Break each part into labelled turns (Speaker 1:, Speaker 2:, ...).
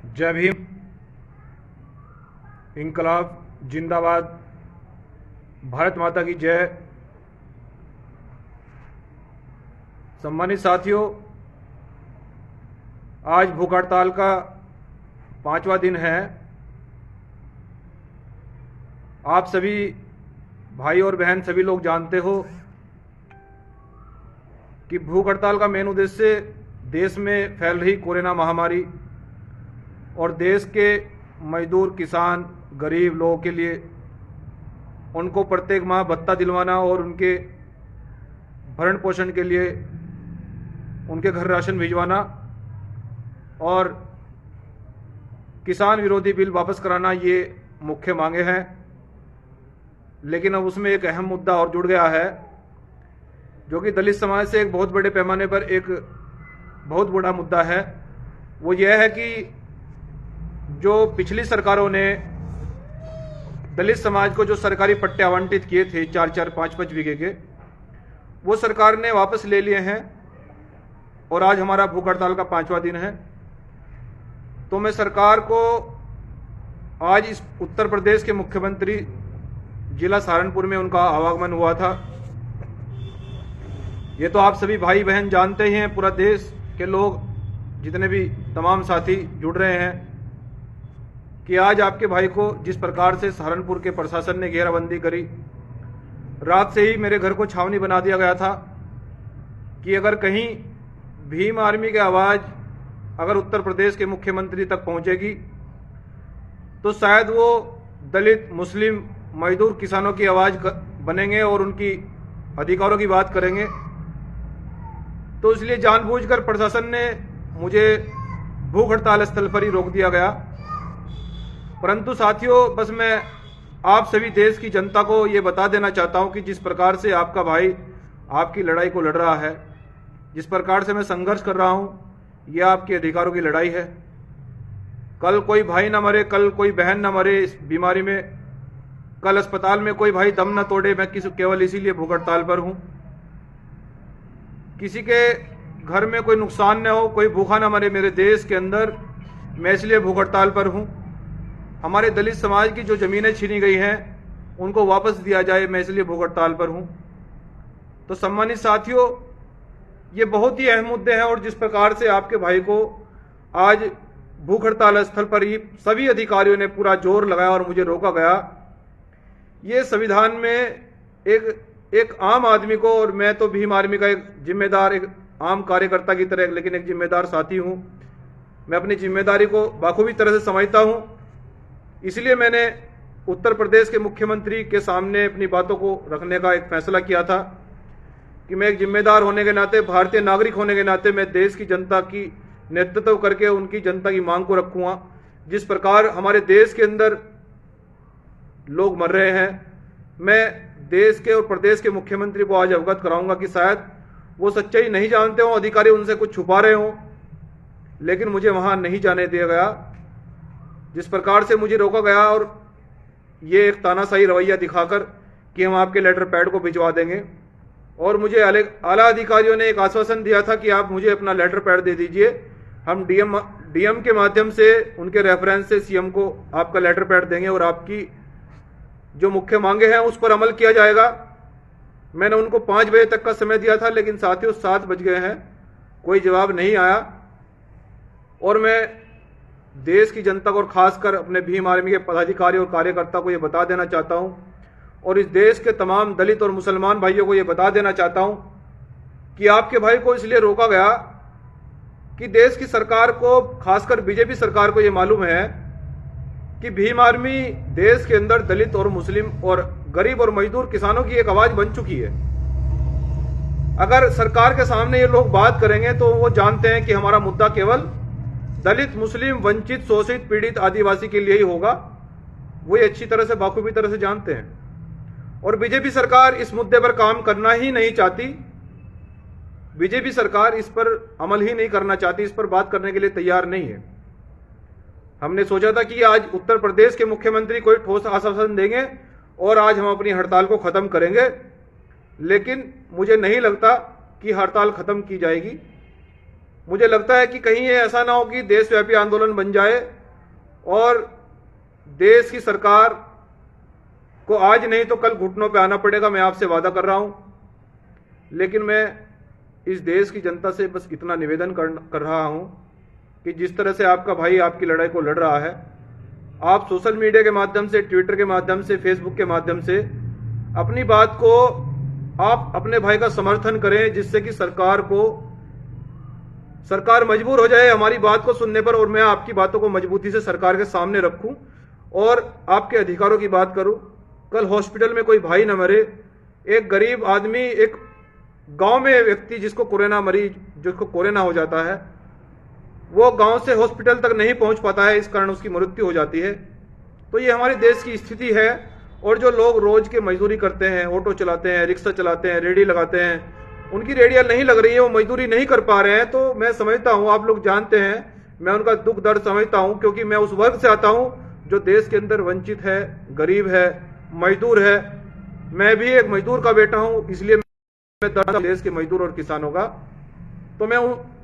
Speaker 1: जय भीम। इनकलाब जिंदाबाद। भारत माता की जय। सम्मानित साथियों, आज भूख हड़ताल का 5वां दिन है। आप सभी भाई और बहन सभी लोग जानते हो कि भूख हड़ताल का मेन उद्देश्य देश में फैल रही कोरोना महामारी और देश के मजदूर, किसान, गरीब लोगों के लिए उनको प्रत्येक माह भत्ता दिलवाना और उनके भरण पोषण के लिए उनके घर राशन भिजवाना और किसान विरोधी बिल वापस कराना, ये मुख्य मांगे हैं। लेकिन अब उसमें एक अहम मुद्दा और जुड़ गया है, जो कि दलित समाज से एक बहुत बड़े पैमाने पर एक बहुत बड़ा मुद्दा है। वो यह है कि जो पिछली सरकारों ने दलित समाज को जो सरकारी पट्टे आवंटित किए थे 4-4, 5-5 बीघे के, वो सरकार ने वापस ले लिए हैं और आज हमारा भूख हड़ताल का 5वां दिन है। तो मैं सरकार को आज इस उत्तर प्रदेश के मुख्यमंत्री जिला सहारनपुर में उनका आवागमन हुआ था। ये तो आप सभी भाई बहन जानते ही हैं, पूरा देश के लोग जितने भी तमाम साथी जुड़ रहे हैं कि आज आपके भाई को जिस प्रकार से सहारनपुर के प्रशासन ने घेराबंदी करी, रात से ही मेरे घर को छावनी बना दिया गया था कि अगर कहीं भीम आर्मी की आवाज़ अगर उत्तर प्रदेश के मुख्यमंत्री तक पहुंचेगी तो शायद वो दलित, मुस्लिम, मजदूर, किसानों की आवाज़ बनेंगे और उनकी अधिकारों की बात करेंगे। तो इसलिए जानबूझकर प्रशासन ने मुझे भूख हड़ताल स्थल पर ही रोक दिया गया। परंतु साथियों, बस मैं आप सभी देश की जनता को ये बता देना चाहता हूं कि जिस प्रकार से आपका भाई आपकी लड़ाई को लड़ रहा है, जिस प्रकार से मैं संघर्ष कर रहा हूं, यह आपके अधिकारों की लड़ाई है। कल कोई भाई ना मरे, कल कोई बहन ना मरे इस बीमारी में, कल अस्पताल में कोई भाई दम न तोड़े, मैं केवल इसीलिए भूख हड़ताल पर हूं। किसी के घर में कोई नुकसान न हो, कोई भूखा ना मरे मेरे देश के अंदर, मैं इसलिए भूख हड़ताल पर हूं। हमारे दलित समाज की जो जमीनें छीनी गई हैं उनको वापस दिया जाए, मैं इसलिए भूख हड़ताल पर हूं। तो सम्मानित साथियों, ये बहुत ही अहम मुद्दे हैं और जिस प्रकार से आपके भाई को आज भूख हड़ताल स्थल पर ही सभी अधिकारियों ने पूरा जोर लगाया और मुझे रोका गया, ये संविधान में एक आम आदमी को, और मैं तो भीम आर्मी का एक जिम्मेदार, एक आम कार्यकर्ता की तरह लेकिन एक जिम्मेदार साथी हूं, मैं अपनी जिम्मेदारी को बाखूबी तरह से समझता हूं। इसलिए मैंने उत्तर प्रदेश के मुख्यमंत्री के सामने अपनी बातों को रखने का एक फैसला किया था कि मैं एक जिम्मेदार होने के नाते, भारतीय नागरिक होने के नाते, मैं देश की जनता की नेतृत्व करके उनकी जनता की मांग को रखूंगा। जिस प्रकार हमारे देश के अंदर लोग मर रहे हैं, मैं देश के और प्रदेश के मुख्यमंत्री को आज अवगत कराऊंगा कि शायद वो सच्चाई नहीं जानते हों, अधिकारी उनसे कुछ छुपा रहे हों, लेकिन मुझे वहां नहीं जाने दिया गया। जिस प्रकार से मुझे रोका गया और ये एक तानाशाही रवैया दिखाकर कि हम आपके लेटर पैड को भिजवा देंगे, और मुझे आला अधिकारियों ने एक आश्वासन दिया था कि आप मुझे अपना लेटर पैड दे दीजिए, हम डीएम के माध्यम से उनके रेफरेंस से सीएम को आपका लेटर पैड देंगे और आपकी जो मुख्य मांगे हैं उस पर अमल किया जाएगा। मैंने उनको 5 बजे तक का समय दिया था, लेकिन साथियों 7 बज गए हैं, कोई जवाब नहीं आया। और मैं देश की जनता को और खासकर अपने भीम आर्मी के पदाधिकारी और कार्यकर्ता को ये बता देना चाहता हूं, और इस देश के तमाम दलित और मुसलमान भाइयों को ये बता देना चाहता हूं कि आपके भाई को इसलिए रोका गया कि देश की सरकार को, खासकर बीजेपी सरकार को ये मालूम है कि भीम आर्मी देश के अंदर दलित और मुस्लिम और गरीब और मजदूर किसानों की एक आवाज बन चुकी है। अगर सरकार के सामने ये लोग बात करेंगे तो वो जानते हैं कि हमारा मुद्दा केवल दलित, मुस्लिम, वंचित, शोषित, पीड़ित, आदिवासी के लिए ही होगा। वो ये अच्छी तरह से, बाखूबी तरह से जानते हैं। और बीजेपी सरकार इस मुद्दे पर काम करना ही नहीं चाहती, बीजेपी सरकार इस पर अमल ही नहीं करना चाहती, इस पर बात करने के लिए तैयार नहीं है। हमने सोचा था कि आज उत्तर प्रदेश के मुख्यमंत्री कोई ठोस आश्वासन देंगे और आज हम अपनी हड़ताल को खत्म करेंगे, लेकिन मुझे नहीं लगता कि हड़ताल खत्म की जाएगी। मुझे लगता है कि कहीं ये ऐसा ना हो कि देशव्यापी आंदोलन बन जाए और देश की सरकार को आज नहीं तो कल घुटनों पे आना पड़ेगा। मैं आपसे वादा कर रहा हूं, लेकिन मैं इस देश की जनता से बस इतना निवेदन कर रहा हूं कि जिस तरह से आपका भाई आपकी लड़ाई को लड़ रहा है, आप सोशल मीडिया के माध्यम से, ट्विटर के माध्यम से, फेसबुक के माध्यम से अपनी बात को आप अपने भाई का समर्थन करें, जिससे कि सरकार मजबूर हो जाए हमारी बात को सुनने पर, और मैं आपकी बातों को मजबूती से सरकार के सामने रखूं और आपके अधिकारों की बात करूं। कल हॉस्पिटल में कोई भाई न मरे, एक गरीब आदमी, एक गांव में व्यक्ति जिसको कोरोना हो जाता है, वो गांव से हॉस्पिटल तक नहीं पहुंच पाता है, इस कारण उसकी मृत्यु हो जाती है। तो ये हमारे देश की स्थिति है। और जो लोग रोज के मजदूरी करते हैं, ऑटो चलाते हैं, रिक्शा चलाते हैं, रेडी लगाते हैं, उनकी रेडियां नहीं लग रही है, वो मजदूरी नहीं कर पा रहे हैं, तो मैं समझता हूं, आप लोग जानते हैं, मैं उनका दुख दर्द समझता हूं, क्योंकि मैं उस वर्ग से आता हूं जो देश के अंदर वंचित है, गरीब है, मजदूर है। मैं भी एक मजदूर का बेटा हूं, इसलिए मैं दर्द देश के मजदूर और किसानों का। तो मैं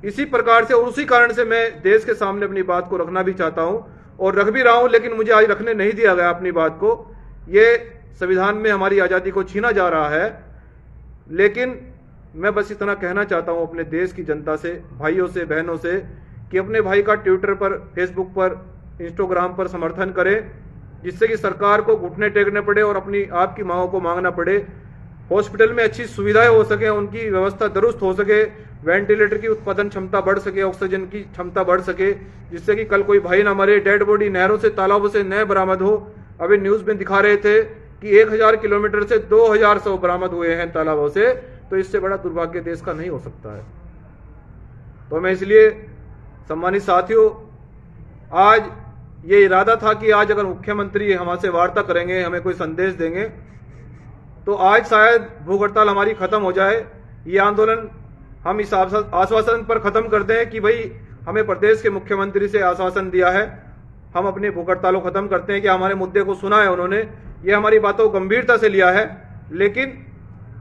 Speaker 1: इसी प्रकार से और उसी कारण से मैं देश के सामने अपनी बात को रखना भी चाहता हूं और रख भी रहा हूं, लेकिन मुझे आज रखने नहीं दिया गया अपनी बात को। ये संविधान में हमारी आजादी को छीना जा रहा है। लेकिन मैं बस इतना कहना चाहता हूं अपने देश की जनता से, भाइयों से, बहनों से, कि अपने भाई का ट्विटर पर, फेसबुक पर, इंस्टाग्राम पर समर्थन करें, जिससे कि सरकार को घुटने टेकने पड़े और अपनी आपकी मांगों को मांगना पड़े। हॉस्पिटल में अच्छी सुविधाएं हो सके, उनकी व्यवस्था दुरुस्त हो सके, वेंटिलेटर की उत्पादन क्षमता बढ़ सके, ऑक्सीजन की क्षमता बढ़ सके, जिससे कि कल कोई भाई ना मरे, डेड बॉडी नहरों से, तालाबों से न बरामद हो। अभी न्यूज में दिखा रहे थे कि 1000 किलोमीटर से 2000 शव बरामद हुए हैं तालाबों से। तो इससे बड़ा दुर्भाग्य देश का नहीं हो सकता है। तो मैं इसलिए सम्मानित साथियों, आज ये इरादा था कि आज अगर मुख्यमंत्री हमसे वार्ता करेंगे, हमें कोई संदेश देंगे, तो आज शायद भूख हड़ताल हमारी खत्म हो जाए। ये आंदोलन हम इस आश्वासन पर खत्म कर दें कि भाई हमें प्रदेश के मुख्यमंत्री से आश्वासन दिया है, हम अपनी भूख हड़ताल को खत्म करते हैं, कि हमारे मुद्दे को सुना है उन्होंने, ये हमारी बातों को गंभीरता से लिया है। लेकिन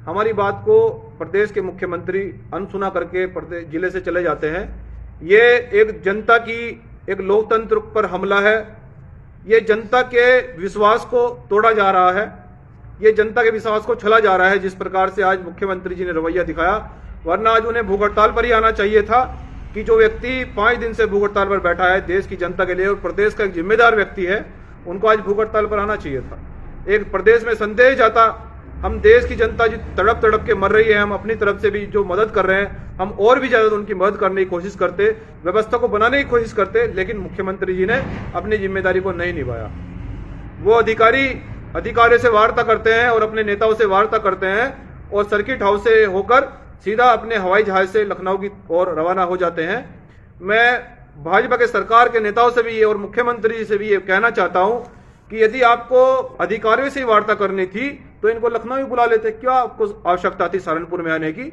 Speaker 1: हमारी बात को प्रदेश के मुख्यमंत्री अनसुना करके प्रदेश जिले से चले जाते हैं। ये एक जनता की, एक लोकतंत्र पर हमला है। ये जनता के विश्वास को तोड़ा जा रहा है, ये जनता के विश्वास को छला जा रहा है, जिस प्रकार से आज मुख्यमंत्री जी ने रवैया दिखाया। वरना आज उन्हें भूख हड़ताल पर ही आना चाहिए था, कि जो व्यक्ति 5 दिन से भूख हड़ताल पर बैठा है देश की जनता के लिए और प्रदेश का एक जिम्मेदार व्यक्ति है, उनको आज भूख हड़ताल पर आना चाहिए था। एक प्रदेश में संदेश जाता, हम देश की जनता जो तड़प तड़प के मर रही है, हम अपनी तरफ से भी जो मदद कर रहे हैं, हम और भी ज्यादा उनकी मदद करने की कोशिश करते, व्यवस्था को बनाने की कोशिश करते। लेकिन मुख्यमंत्री जी ने अपनी जिम्मेदारी को नहीं निभाया। वो अधिकारियों से वार्ता करते हैं और अपने नेताओं से वार्ता करते हैं और सर्किट हाउस से होकर सीधा अपने हवाई जहाज से लखनऊ की ओर रवाना हो जाते हैं। मैं भाजपा के सरकार के नेताओं से भी ये और मुख्यमंत्री जी से भी ये कहना चाहता हूं कि यदि आपको अधिकारियों से ही वार्ता करनी थी तो इनको लखनऊ ही बुला लेते, क्या आपको आवश्यकता थी सहारनपुर में आने की?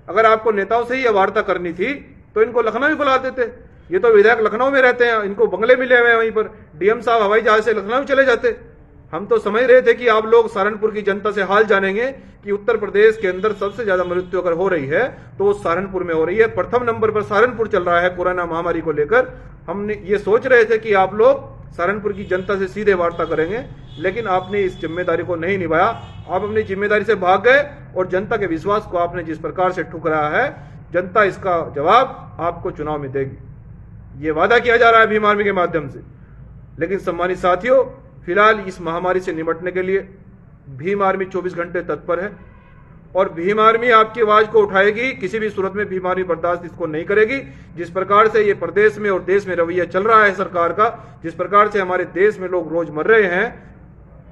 Speaker 1: अगर आपको नेताओं से ही वार्ता करनी थी तो इनको लखनऊ ही बुला देते। ये तो विधायक लखनऊ में रहते हैं, इनको बंगले मिले हुए हैं वहीं पर, डीएम साहब हवाई जहाज से लखनऊ चले जाते। हम तो समझ रहे थे कि आप लोग सहारनपुर की जनता से हाल जानेंगे कि उत्तर प्रदेश के अंदर सबसे ज्यादा मृत्यु अगर हो रही है तो वो सहारनपुर में हो रही है। प्रथम नंबर पर सहारनपुर चल रहा है कोरोना महामारी को लेकर। हमने ये सोच रहे थे कि आप लोग सहारनपुर की जनता से सीधे वार्ता करेंगे, लेकिन आपने इस जिम्मेदारी को नहीं निभाया। आप अपनी जिम्मेदारी से भाग गए और जनता के विश्वास को आपने जिस प्रकार से ठुकराया है, जनता इसका जवाब आपको चुनाव में देगी। ये वादा किया जा रहा है भीम आर्मी के माध्यम से। लेकिन सम्मानित साथियों, फिलहाल इस महामारी से निपटने के लिए भीम आर्मी 24 घंटे तत्पर है और भीम आर्मी आपकी आवाज को उठाएगी। किसी भी सूरत में भीम आर्मी बर्दाश्त इसको नहीं करेगी। जिस प्रकार से ये प्रदेश में और देश में रवैया चल रहा है सरकार का, जिस प्रकार से हमारे देश में लोग रोज मर रहे हैं,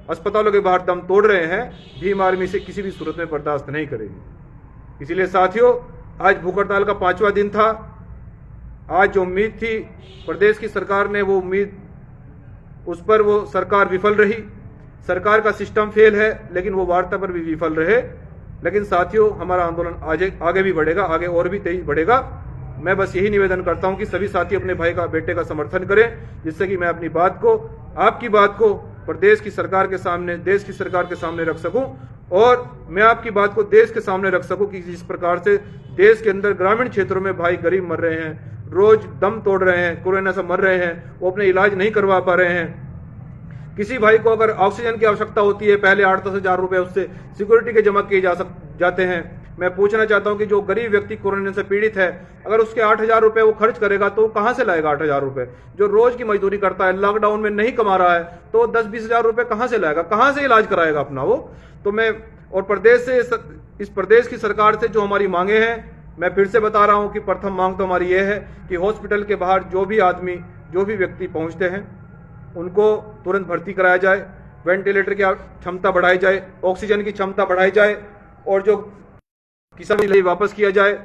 Speaker 1: अस्पतालों के बाहर दम तोड़ रहे हैं, भीम आर्मी से किसी भी सूरत में बर्दाश्त नहीं करेगी। इसीलिए साथियों, आज भूख हड़ताल का 5वां दिन था। आज जो उम्मीद थी प्रदेश की सरकार ने, वो उम्मीद उस पर वो सरकार विफल रही। सरकार का सिस्टम फेल है, लेकिन वो वार्ता पर भी विफल रहे। लेकिन साथियों, हमारा आंदोलन आगे भी बढ़ेगा, आगे और भी तेज बढ़ेगा। मैं बस यही निवेदन करता हूं कि सभी साथी अपने भाई का, बेटे का समर्थन करें, जिससे कि मैं अपनी बात को, आपकी बात को प्रदेश की सरकार के सामने, देश की सरकार के सामने रख सकूं और मैं आपकी बात को देश के सामने रख सकूं कि जिस प्रकार से देश के अंदर ग्रामीण क्षेत्रों में भाई गरीब मर रहे हैं, रोज दम तोड़ रहे हैं, कोरोना से मर रहे हैं, वो अपने इलाज नहीं करवा पा रहे हैं। किसी भाई को अगर ऑक्सीजन की आवश्यकता होती है, पहले 8-10 हजार रुपए उससे सिक्योरिटी के जमा किए जाते हैं। मैं पूछना चाहता हूं कि जो गरीब व्यक्ति कोरोना से पीड़ित है, अगर उसके 8,000 रुपए वो खर्च करेगा तो कहां से लाएगा 8,000 रुपए? जो रोज की मजदूरी करता है, लॉकडाउन में नहीं कमा रहा है, तो 10-20 हजार रुपए कहां से लाएगा? कहां से इलाज कराएगा अपना वो? तो मैं और प्रदेश से, इस प्रदेश की सरकार से जो हमारी मांगे हैं, मैं फिर से बता रहा हूं कि प्रथम मांग तो हमारी ये है कि हॉस्पिटल के बाहर जो भी आदमी, जो भी व्यक्ति पहुंचते हैं, उनको तुरंत भर्ती कराया जाए, वेंटिलेटर की क्षमता बढ़ाई जाए, ऑक्सीजन की क्षमता बढ़ाई जाए, और जो किसान वापस किया जाए,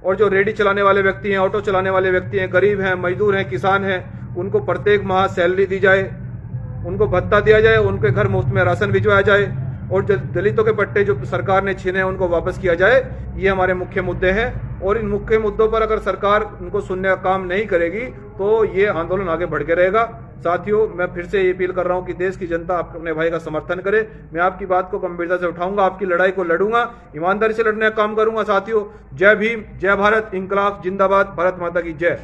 Speaker 1: और जो रेडी चलाने वाले व्यक्ति हैं, ऑटो चलाने वाले व्यक्ति हैं, गरीब हैं, मजदूर हैं, किसान हैं, उनको प्रत्येक माह सैलरी दी जाए, उनको भत्ता दिया जाए, उनके घर मुफ्त में राशन भिजवाया जाए, और जो दलितों के पट्टे जो सरकार ने छीने हैं उनको वापस किया जाए। ये हमारे मुख्य मुद्दे हैं, और इन मुख्य मुद्दों पर अगर सरकार उनको सुनने का काम नहीं करेगी तो ये आंदोलन आगे बढ़ के रहेगा। साथियों, मैं फिर से ये अपील कर रहा हूं कि देश की जनता अपने भाई का समर्थन करे। मैं आपकी बात को गंभीरता से उठाऊंगा, आपकी लड़ाई को लड़ूंगा, ईमानदारी से लड़ने का काम करूंगा। साथियों, जय भीम, जय भारत, इंकलाब जिंदाबाद, भारत माता की जय।